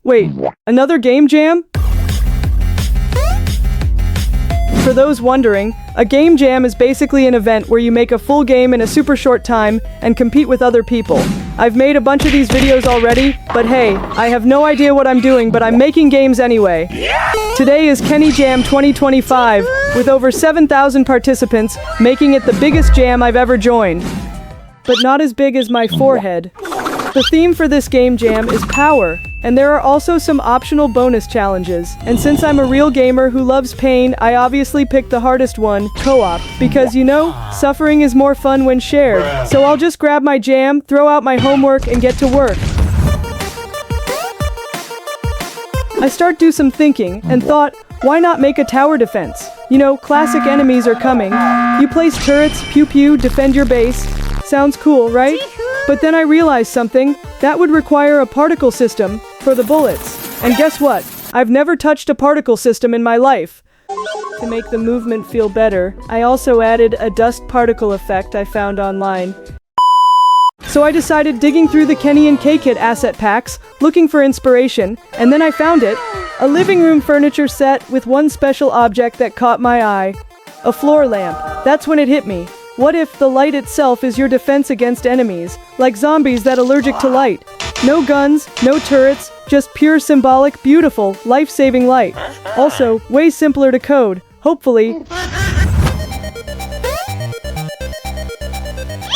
Wait, another game jam? For those wondering, a game jam is basically an event where you make a full game in a super short time and compete with other people. I've made a bunch of these videos already, but hey, I have no idea what I'm doing, but I'm making games anyway. Today is Kenney Jam 2025, with over 7,000 participants, making it the biggest jam I've ever joined. But not as big as my forehead. The theme for this game jam is power, and there are also some optional bonus challenges. And since I'm a real gamer who loves pain, I obviously picked the hardest one, co-op, because you know, suffering is more fun when shared. So I'll just grab my jam, throw out my homework, and get to work. I do some thinking, and thought, why not make a tower defense? You know, classic enemies are coming. You place turrets, pew-pew, defend your base. Sounds cool, right? But then I realized something. That would require a particle system for the bullets. And guess what? I've never touched a particle system in my life. To make the movement feel better, I also added a dust particle effect I found online. So I decided digging through the Kenney and K-Kit asset packs, looking for inspiration, and then I found it. A living room furniture set with one special object that caught my eye. A floor lamp. That's when it hit me. What if the light itself is your defense against enemies, like zombies that are allergic to light? No guns, no turrets, just pure symbolic, beautiful, life-saving light. Also, way simpler to code, hopefully.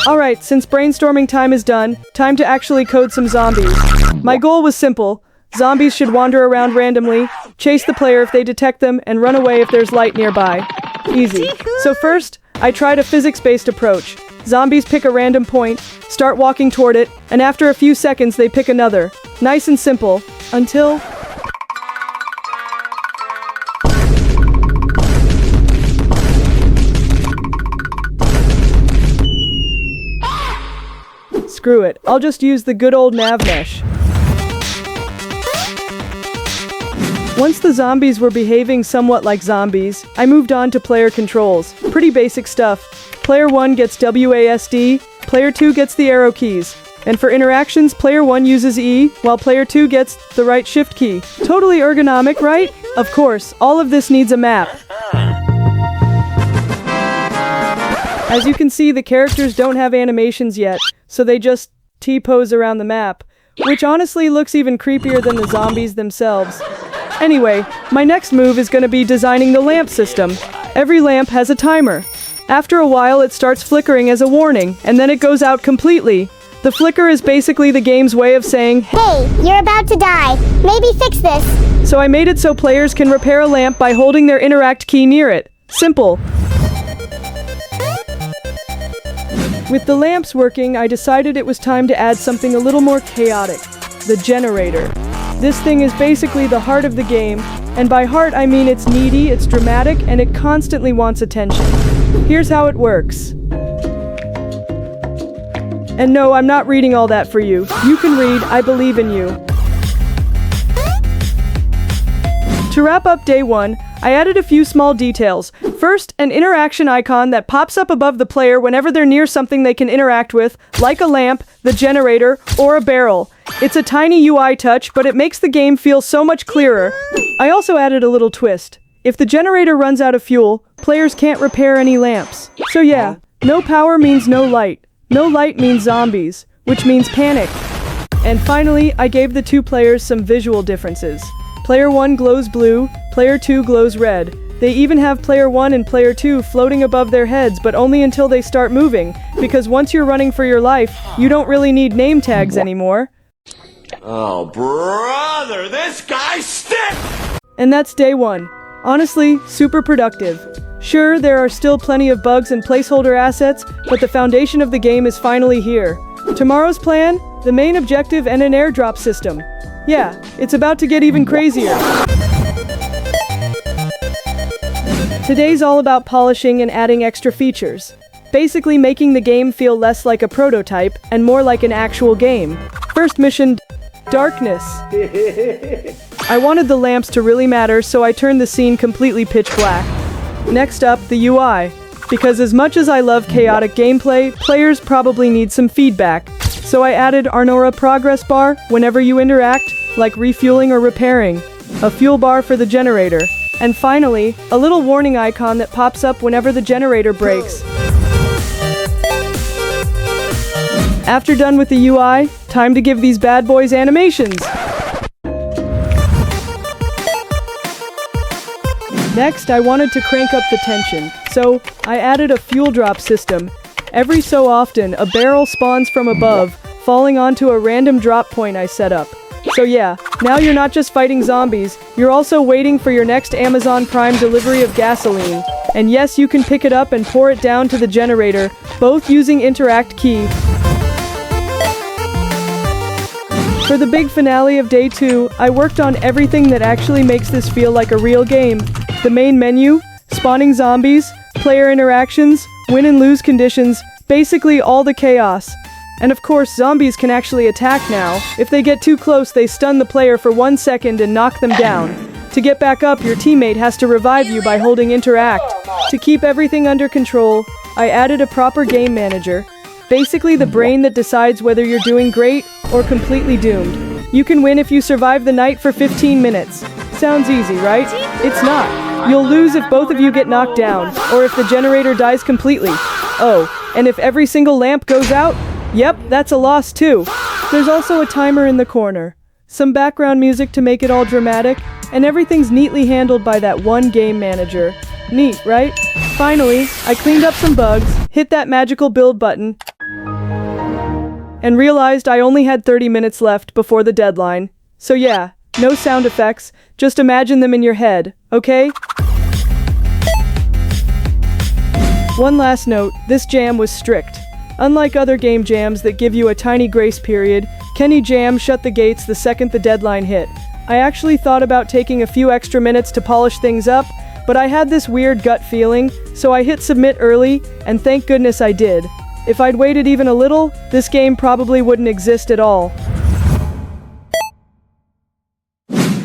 Alright, since brainstorming time is done, time to actually code some zombies. My goal was simple. Zombies should wander around randomly, chase the player if they detect them, and run away if there's light nearby. Easy. So first, I tried a physics-based approach. Zombies pick a random point, start walking toward it, and after a few seconds they pick another. Nice and simple. Until... Screw it, I'll just use the good old nav mesh. Once the zombies were behaving somewhat like zombies, I moved on to player controls. Pretty basic stuff. Player 1 gets WASD, player 2 gets the arrow keys. And for interactions, player 1 uses E, while player 2 gets the right shift key. Totally ergonomic, right? Of course, all of this needs a map. As you can see, the characters don't have animations yet, so they just T-pose around the map, which honestly looks even creepier than the zombies themselves. Anyway, my next move is gonna be designing the lamp system. Every lamp has a timer. After a while it starts flickering as a warning, and then it goes out completely. The flicker is basically the game's way of saying, "Hey, you're about to die. Maybe fix this." So I made it so players can repair a lamp by holding their interact key near it. Simple. With the lamps working, I decided it was time to add something a little more chaotic. The generator. This thing is basically the heart of the game, and by heart I mean it's needy, it's dramatic, and it constantly wants attention. Here's how it works. And no, I'm not reading all that for you. You can read, I believe in you. To wrap up day 1, I added a few small details. First, an interaction icon that pops up above the player whenever they're near something they can interact with, like a lamp, the generator, or a barrel. It's a tiny UI touch, but it makes the game feel so much clearer. I also added a little twist. If the generator runs out of fuel, players can't repair any lamps. So yeah, no power means no light. No light means zombies, which means panic. And finally, I gave the two players some visual differences. Player 1 glows blue, player 2 glows red. They even have player 1 and player 2 floating above their heads, but only until they start moving, because once you're running for your life, you don't really need name tags anymore. Oh, brother, this guy's stiff! And that's day 1. Honestly, super productive. Sure, there are still plenty of bugs and placeholder assets, but the foundation of the game is finally here. Tomorrow's plan? The main objective and an airdrop system. Yeah, it's about to get even crazier. Today's all about polishing and adding extra features. Basically making the game feel less like a prototype and more like an actual game. First mission, darkness. I wanted the lamps to really matter, so I turned the scene completely pitch black. Next up, the UI. Because as much as I love chaotic gameplay, players probably need some feedback. So I added Arnora progress bar. Whenever you interact, like refueling or repairing, a fuel bar for the generator, and finally, a little warning icon that pops up whenever the generator breaks. After done with the UI, time to give these bad boys animations! Next, I wanted to crank up the tension, so I added a fuel drop system. Every so often, a barrel spawns from above, falling onto a random drop point I set up. So yeah, now you're not just fighting zombies, you're also waiting for your next Amazon Prime delivery of gasoline. And yes, you can pick it up and pour it down to the generator, both using Interact Key. For the big finale of day 2, I worked on everything that actually makes this feel like a real game. The main menu, spawning zombies, player interactions, win and lose conditions, basically all the chaos. And of course, zombies can actually attack now. If they get too close, they stun the player for 1 second and knock them down. To get back up, your teammate has to revive you by holding Interact. To keep everything under control, I added a proper game manager. Basically the brain that decides whether you're doing great or completely doomed. You can win if you survive the night for 15 minutes. Sounds easy, right? It's not. You'll lose if both of you get knocked down, or if the generator dies completely. Oh, and if every single lamp goes out? Yep, that's a loss too. There's also a timer in the corner, some background music to make it all dramatic, and everything's neatly handled by that one game manager. Neat, right? Finally, I cleaned up some bugs, hit that magical build button, and realized I only had 30 minutes left before the deadline. So yeah, no sound effects, just imagine them in your head, okay? One last note, this jam was strict. Unlike other game jams that give you a tiny grace period, Kenney Jam shut the gates the second the deadline hit. I actually thought about taking a few extra minutes to polish things up, but I had this weird gut feeling, so I hit submit early, and thank goodness I did. If I'd waited even a little, this game probably wouldn't exist at all.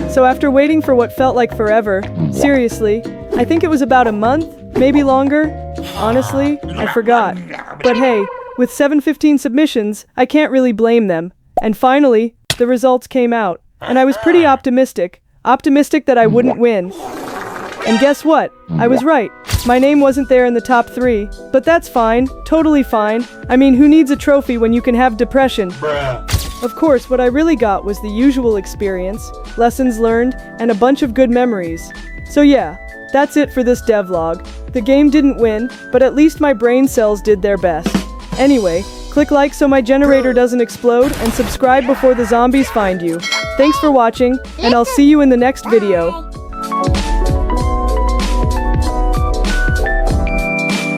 So after waiting for what felt like forever, seriously, I think it was about a month, maybe longer. Honestly, I forgot. But hey, with 715 submissions, I can't really blame them. And finally, the results came out. And I was pretty optimistic that I wouldn't win. And guess what? I was right. My name wasn't there in the top 3, but that's fine, totally fine. I mean, who needs a trophy when you can have depression? Of course, what I really got was the usual experience, lessons learned, and a bunch of good memories. So yeah, that's it for this devlog. The game didn't win, but at least my brain cells did their best. Anyway, click like so my generator doesn't explode, and subscribe before the zombies find you. Thanks for watching, and I'll see you in the next video.